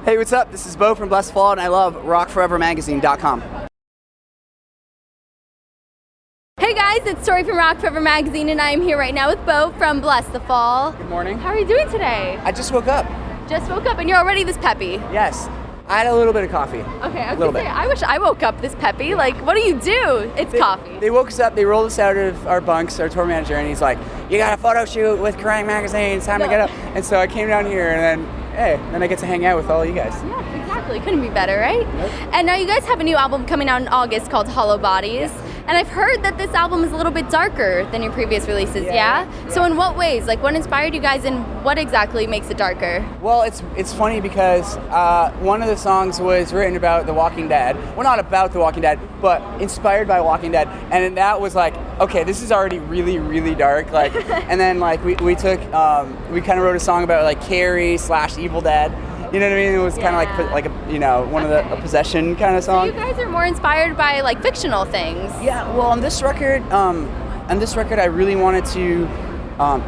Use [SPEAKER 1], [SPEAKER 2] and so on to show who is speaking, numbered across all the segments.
[SPEAKER 1] Hey, what's up? This is Beau from Blessthefall, and I love rockforevermagazine.com.
[SPEAKER 2] Hey guys, it's Tori from Rock Forever Magazine, and I am here right now with Beau from Blessthefall.
[SPEAKER 1] Good morning.
[SPEAKER 2] How are you doing today?
[SPEAKER 1] I just woke up.
[SPEAKER 2] Just woke up, and you're already this peppy.
[SPEAKER 1] Yes. I had a little bit of coffee.
[SPEAKER 2] Okay, I was gonna say, I wish I woke up this peppy. Like, what do you do? It's coffee.
[SPEAKER 1] They woke us up, they rolled us out of our bunks, our tour manager, and he's like, you got a photo shoot with Kerrang! Magazine, it's time to get up. And so I came down here, and then I get to hang out with all you guys.
[SPEAKER 2] Yeah, exactly. Couldn't be better, right?
[SPEAKER 1] Nope.
[SPEAKER 2] And now you guys have a new album coming out in August called Hollow Bodies.
[SPEAKER 1] Yes.
[SPEAKER 2] And I've heard that this album is a little bit darker than your previous releases, yeah? So in what ways? Like, what inspired you guys, and what exactly makes it darker?
[SPEAKER 1] Well, it's funny because one of the songs was written about The Walking Dead. Well, not about The Walking Dead, but inspired by Walking Dead. And that was like, okay, this is already really, really dark. Like, and then like we took, we kind of wrote a song about like Carrie / Evil Dead. You know what I mean? It was kind of like one of a possession kind of song.
[SPEAKER 2] So you guys are more inspired by like fictional things.
[SPEAKER 1] Yeah. Well, on this record, I really wanted to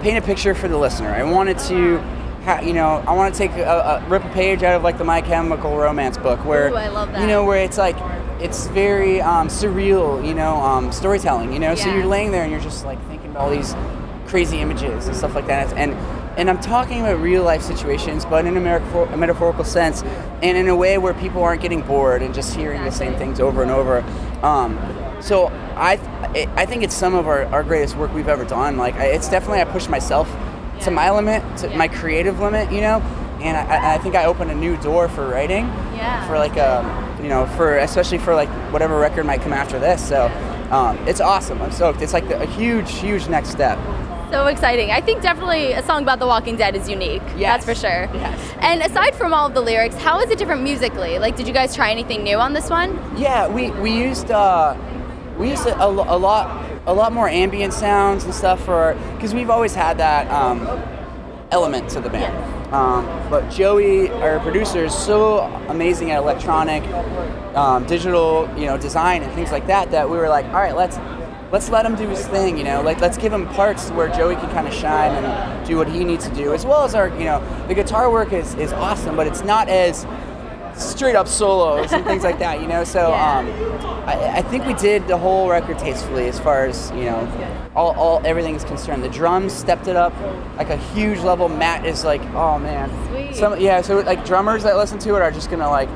[SPEAKER 1] paint a picture for the listener. I wanted to, I want to take rip a page out of like the My Chemical Romance book, where
[SPEAKER 2] Ooh, I love that.
[SPEAKER 1] Where it's like it's very surreal, storytelling. So you're laying there and you're just like thinking about all these crazy images and stuff like that, and I'm talking about real life situations, but in a metaphorical sense, and in a way where people aren't getting bored and just hearing the same things over and over. So I think it's some of our greatest work we've ever done. Like it's definitely, I pushed myself to my limit, to my creative limit, and I think I opened a new door for writing, for like especially for like whatever record might come after this. So it's awesome. I'm stoked. It's like a huge next step.
[SPEAKER 2] So exciting. I think definitely a song about The Walking Dead is unique. Yes. That's for sure.
[SPEAKER 1] Yes.
[SPEAKER 2] And aside from all of the lyrics, how is it different musically? Like, did you guys try anything new on this one?
[SPEAKER 1] Yeah, we used a lot more ambient sounds and stuff because we've always had that element to the band. But Joey, our producer, is so amazing at electronic, digital, design and things like that we were like, all right, let's let him do his thing, let's give him parts where Joey can kind of shine and do what he needs to do, as well as our, the guitar work is awesome, but it's not as straight up solos and things like that, so I think we did the whole record tastefully as far as, all everything is concerned. The drums stepped it up like a huge level. Matt is like, oh man.
[SPEAKER 2] Sweet.
[SPEAKER 1] So like drummers that listen to it are just gonna like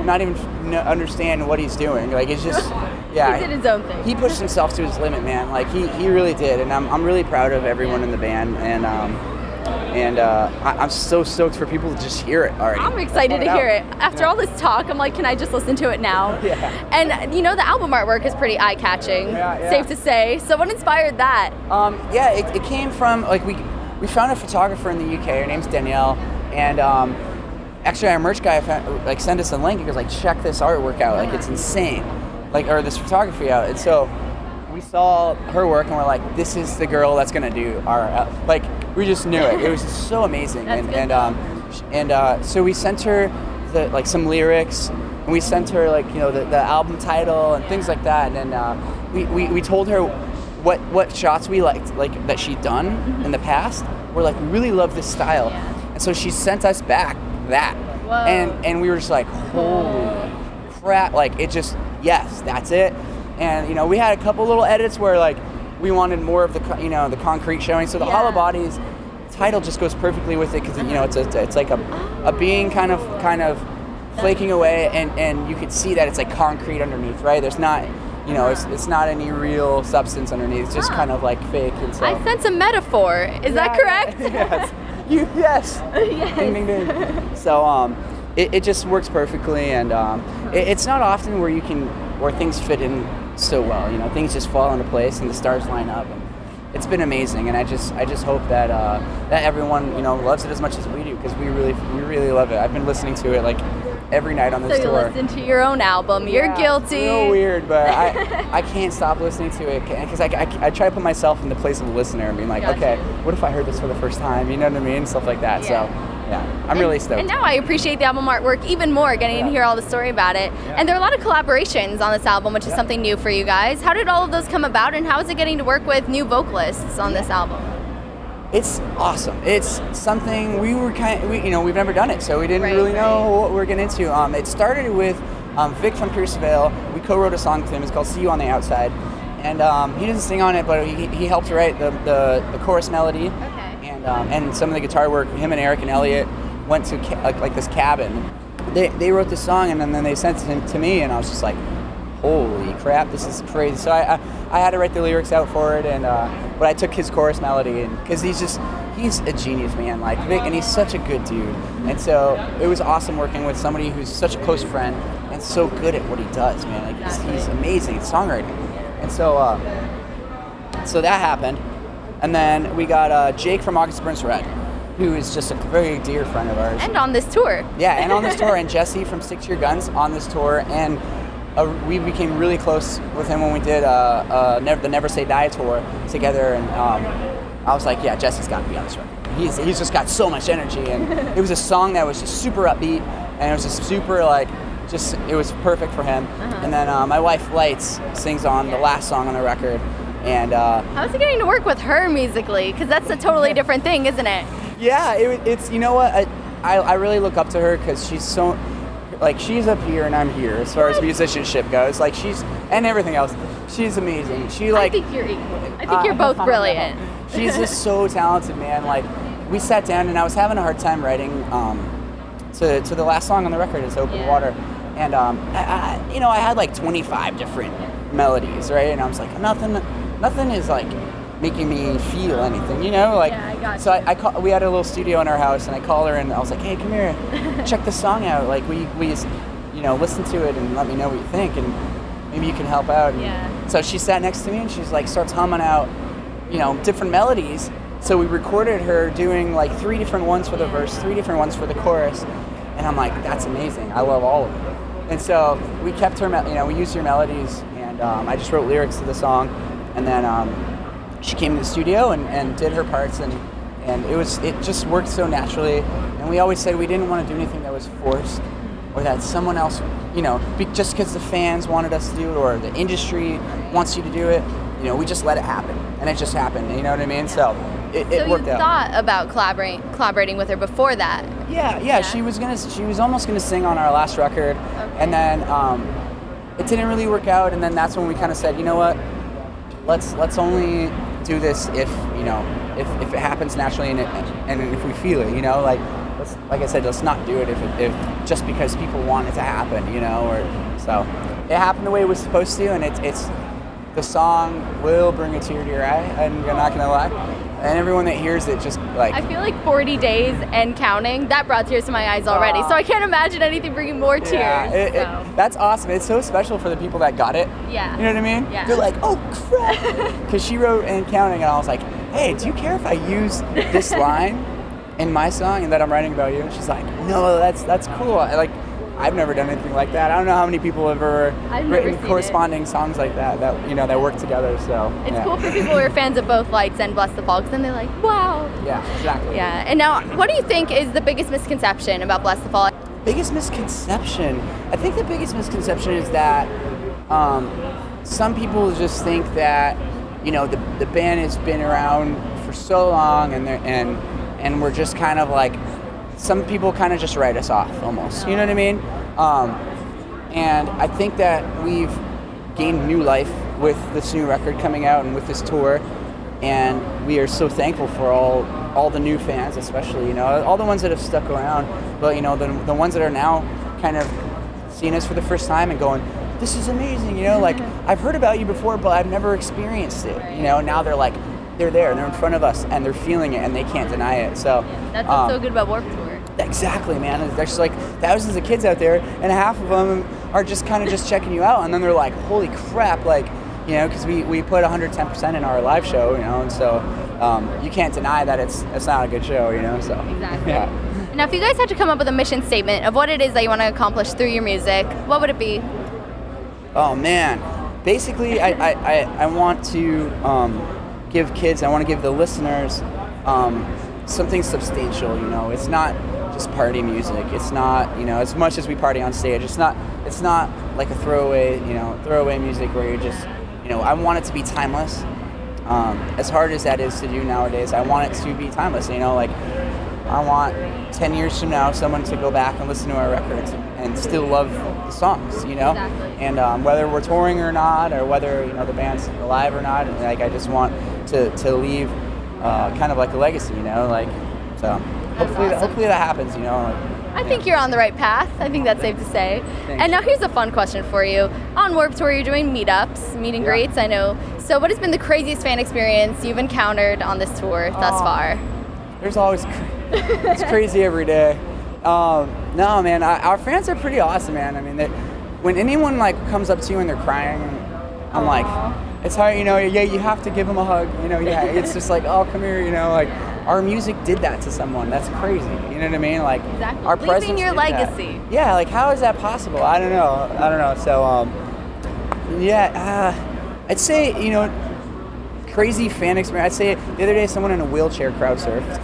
[SPEAKER 1] not even understand what he's doing. Like it's just,
[SPEAKER 2] he did his own thing.
[SPEAKER 1] He pushed himself to his limit, man. Like he really did, and I'm really proud of everyone in the band, and I'm so stoked for people to just hear it already.
[SPEAKER 2] I'm excited to hear it. After all this talk, I'm like, can I just listen to it now?
[SPEAKER 1] Yeah.
[SPEAKER 2] And the album artwork is pretty eye-catching, safe to say. So what inspired that?
[SPEAKER 1] It came from, like, we found a photographer in the UK. Her name's Danielle, and actually our merch guy sent us a link. He goes like, check this artwork out. Like, it's insane. Or this photography out. And so we saw her work and we're like, this is the girl that's gonna do our, we just knew it. It was just so amazing. So we sent her some lyrics, and we sent her the album title and things like that. And we told her what shots we liked that she'd done in the past. We're like, we really love this style. And so she sent us back that.
[SPEAKER 2] Whoa.
[SPEAKER 1] And we were just like, holy crap, it just, yes, that's it. And we had a couple little edits where we wanted more of the the concrete showing. So the Hollow Bodies title just goes perfectly with it, because it's like a being kind of flaking away, and you could see that it's like concrete underneath, right? There's not it's not any real substance underneath. It's just kind of like fake. And so
[SPEAKER 2] I sense a metaphor. Is that correct?
[SPEAKER 1] Yes. Yes.
[SPEAKER 2] Yes.
[SPEAKER 1] Ding ding ding. So it just works perfectly, and it's not often where things fit in so well. Things just fall into place and the stars line up, and it's been amazing. And I just hope that that everyone loves it as much as we do, because we really love it. I've been listening to it every night on this tour.
[SPEAKER 2] So you listen to your own album. You're guilty.
[SPEAKER 1] It's real weird, but I can't stop listening to it, because I try to put myself in the place of the listener and being like, okay, what if I heard this for the first time? You know what I mean? Stuff like that. So yeah, I'm really stoked.
[SPEAKER 2] And now I appreciate the album artwork even more, getting to hear all the story about it. Yeah. And there are a lot of collaborations on this album, which is something new for you guys. How did all of those come about, and how is it getting to work with new vocalists on this album?
[SPEAKER 1] It's awesome. It's something we've never done it, so we didn't really know what we were getting into. It started with Vic from Pierceville. We co-wrote a song with him. It's called "See You on the Outside," and he doesn't sing on it, but he helped write the chorus melody.
[SPEAKER 2] Okay.
[SPEAKER 1] And some of the guitar work. Him and Eric and Elliot went to like this cabin. They wrote this song, and then they sent it to me, and I was just like, holy crap, this is crazy. So I had to write the lyrics out for it, and but I took his chorus melody, and because he's a genius, man, like Vic, and he's such a good dude. And so it was awesome working with somebody who's such a close friend and so good at what he does, man. Like he's amazing at songwriting. And so so that happened, and then we got Jake from August Burns Red, who is just a very dear friend of ours.
[SPEAKER 2] And on this tour.
[SPEAKER 1] Yeah, and on this tour, and Jesse from Stick to Your Guns on this tour, and we became really close with him when we did the Never Say Die tour together, and I was like, yeah, Jesse's got to be on this record. He's just got so much energy, and it was a song that was just super upbeat, and it was just super it was perfect for him. And then my wife Lights sings on the last song on the record, and
[SPEAKER 2] how's it getting to work with her musically? Because that's a totally different thing, isn't it?
[SPEAKER 1] Yeah, it's you know what, I really look up to her because she's so. Like, she's up here and I'm here as far as musicianship goes. Like, and everything else. She's amazing.
[SPEAKER 2] I think you're equal. I think you're both brilliant.
[SPEAKER 1] She's just so talented, man. Like, we sat down and I was having a hard time writing to the last song on the record, is Open Water. And, I had like 25 different melodies, right? And I was like, nothing is like making me feel anything, like.
[SPEAKER 2] Yeah, I got you.
[SPEAKER 1] So we had a little studio in our house, and I called her and I was like, hey, come here, check this song out. Like, we listen to it and let me know what you think, and maybe you can help out. And so she sat next to me and she's like, starts humming out, different melodies. So we recorded her doing like 3 different ones for the verse, 3 different ones for the chorus, and I'm like, that's amazing. I love all of them. And so we kept her, we used her melodies, and I just wrote lyrics to the song, and then she came to the studio and did her parts, and it just worked so naturally. And we always said we didn't want to do anything that was forced, or that someone else, just because the fans wanted us to do it, or the industry wants you to do it, we just let it happen, and it just happened. You know what I mean? So it worked out.
[SPEAKER 2] So you thought about collaborating with her before that?
[SPEAKER 1] Yeah. She was almost gonna sing on our last record, and then it didn't really work out, and then that's when we kind of said, you know what, let's only do this if it happens naturally, and if we feel it, like I said, let's not do it if just because people want it to happen, or so it happened the way it was supposed to, and it's the song will bring a tear to your eye, I'm not gonna lie, and everyone that hears it just like,
[SPEAKER 2] I feel like 40 days and counting, that brought tears to my eyes already, so I can't imagine anything bringing more tears.
[SPEAKER 1] That's awesome. It's so special for the people that got it.
[SPEAKER 2] Yeah.
[SPEAKER 1] You know what I mean?
[SPEAKER 2] Yeah.
[SPEAKER 1] They're like, oh crap, because she wrote and counting, and I was like, hey, do you care if I use this line in my song and that I'm writing about you? And she's like, no, that's cool. I've never done anything like that. I don't know how many people have ever written corresponding songs like that that work together. So
[SPEAKER 2] it's cool for people who are fans of both Lights and Blessthefall, because then they're like, wow.
[SPEAKER 1] Yeah, exactly.
[SPEAKER 2] Yeah. And now, what do you think is the biggest misconception about Blessthefall?
[SPEAKER 1] Biggest misconception? I think the biggest misconception is that some people just think that the band has been around for so long, and we're just kind of like, some people kind of just write us off almost, you know what I mean? And I think that we've gained new life with this new record coming out and with this tour, and we are so thankful for all the new fans, especially, all the ones that have stuck around, but the ones that are now kind of seeing us for the first time and going, this is amazing, like, I've heard about you before, but I've never experienced it, now they're like, they're there, they're in front of us, and they're feeling it, and they can't deny it. So
[SPEAKER 2] that's what's so good about Warped Tour.
[SPEAKER 1] Exactly, man. There's like thousands of kids out there, and half of them are just kind of just checking you out, and then they're like, holy crap, like, because we put 110% in our live show, and so you can't deny that it's not a good show, so.
[SPEAKER 2] Exactly.
[SPEAKER 1] Yeah.
[SPEAKER 2] Now, if you guys had to come up with a mission statement of what it is that you want to accomplish through your music, what would it be? Oh man,
[SPEAKER 1] basically, I want to give kids, I want to give the listeners something substantial. It's not just party music. It's not, as much as we party on stage, it's not like a throwaway music where you're just, I want it to be timeless. as hard as that is to do nowadays, I want it to be timeless. Like I want 10 years from now someone to go back and listen to our records and still love the songs.
[SPEAKER 2] Exactly.
[SPEAKER 1] And whether we're touring or not, or whether the band's alive or not, and like I just want to leave kind of like a legacy. So hopefully that happens.
[SPEAKER 2] I think you're on the right path. I think that's safe to say.
[SPEAKER 1] Thanks.
[SPEAKER 2] And now here's a fun question for you. On Warped Tour, you're doing meetups, meet and greets, I know. So what has been the craziest fan experience you've encountered on this tour thus far?
[SPEAKER 1] There's always, it's crazy every day. No, man, our fans are pretty awesome, man. I mean, when anyone like comes up to you and they're crying, I'm like, it's hard, you have to give them a hug, it's just like, oh, come here, like our music did that to someone. That's crazy, you know what I mean? Like
[SPEAKER 2] exactly.
[SPEAKER 1] Our
[SPEAKER 2] Leaving
[SPEAKER 1] presence
[SPEAKER 2] your
[SPEAKER 1] did
[SPEAKER 2] legacy.
[SPEAKER 1] That. Yeah, like how is that possible? I don't know. So, I'd say, crazy fan experience. I'd say the other day someone in a wheelchair crowd surfed.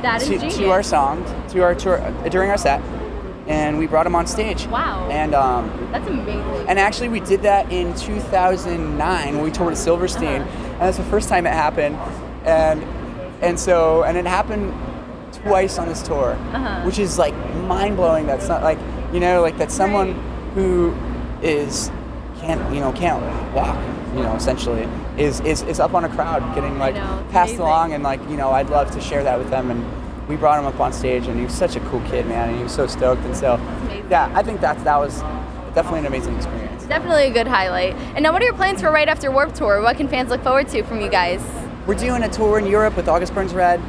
[SPEAKER 2] That is genius.
[SPEAKER 1] To our song, to our tour, during our set, and we brought him on stage.
[SPEAKER 2] Wow.
[SPEAKER 1] And
[SPEAKER 2] that's amazing.
[SPEAKER 1] And actually, we did that in 2009 when we toured at Silverstein, and that's the first time it happened. And it happened twice on this tour, which is like mind blowing. That's not like that someone who can't walk, essentially is up on a crowd getting like passed
[SPEAKER 2] amazing.
[SPEAKER 1] Along, and I'd love to share that with them. And we brought him up on stage, and he was such a cool kid, man, and he was so stoked. And so yeah, I think that was definitely an amazing experience.
[SPEAKER 2] Definitely a good highlight. And now what are your plans for right after Warped Tour? What can fans look forward to from you guys?
[SPEAKER 1] We're doing a tour in Europe with August Burns Red.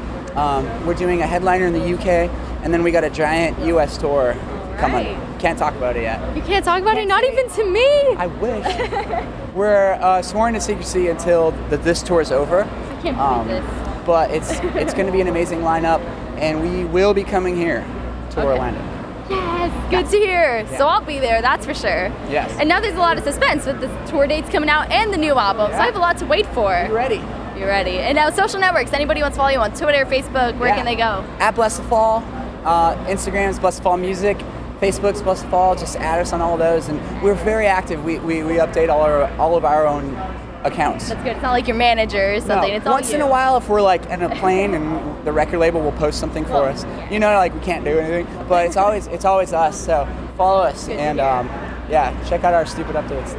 [SPEAKER 1] We're doing a headliner in the UK, and then we got a giant US tour coming. Can't talk about it yet.
[SPEAKER 2] You can't talk about it? Not even to me?
[SPEAKER 1] I wish. We're sworn to secrecy until this tour is over.
[SPEAKER 2] I can't believe this.
[SPEAKER 1] But it's going to be an amazing lineup, and we will be coming here to Orlando.
[SPEAKER 2] Yes, good to hear. Yeah. So I'll be there, that's for sure.
[SPEAKER 1] Yes.
[SPEAKER 2] And now there's a lot of suspense with the tour dates coming out and the new album, so I have a lot to wait for.
[SPEAKER 1] Be ready.
[SPEAKER 2] Be ready. And now social networks, anybody wants to follow you on Twitter, Facebook, where can they go?
[SPEAKER 1] At Blessthefall, Instagram's Blessthefall Music, Facebook's Blessthefall, just add us on all of those, and we're very active. We update all of our own accounts.
[SPEAKER 2] That's good. It's not like your manager or something.
[SPEAKER 1] No.
[SPEAKER 2] It's all
[SPEAKER 1] Once in a while, if we're like in a plane and the record label will post something for us, like we can't do anything, but it's always us. So follow us and check out our stupid updates.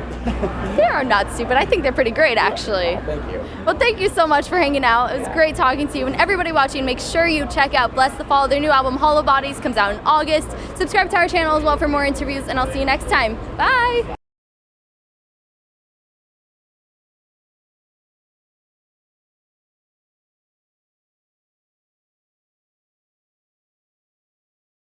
[SPEAKER 2] They are not stupid. I think they're pretty great, actually.
[SPEAKER 1] Oh, thank you.
[SPEAKER 2] Well, thank you so much for hanging out. It was great talking to you. And everybody watching, make sure you check out Blessthefall. Their new album, Hollow Bodies, comes out in August. Subscribe to our channel as well for more interviews, and I'll see you next time. Bye.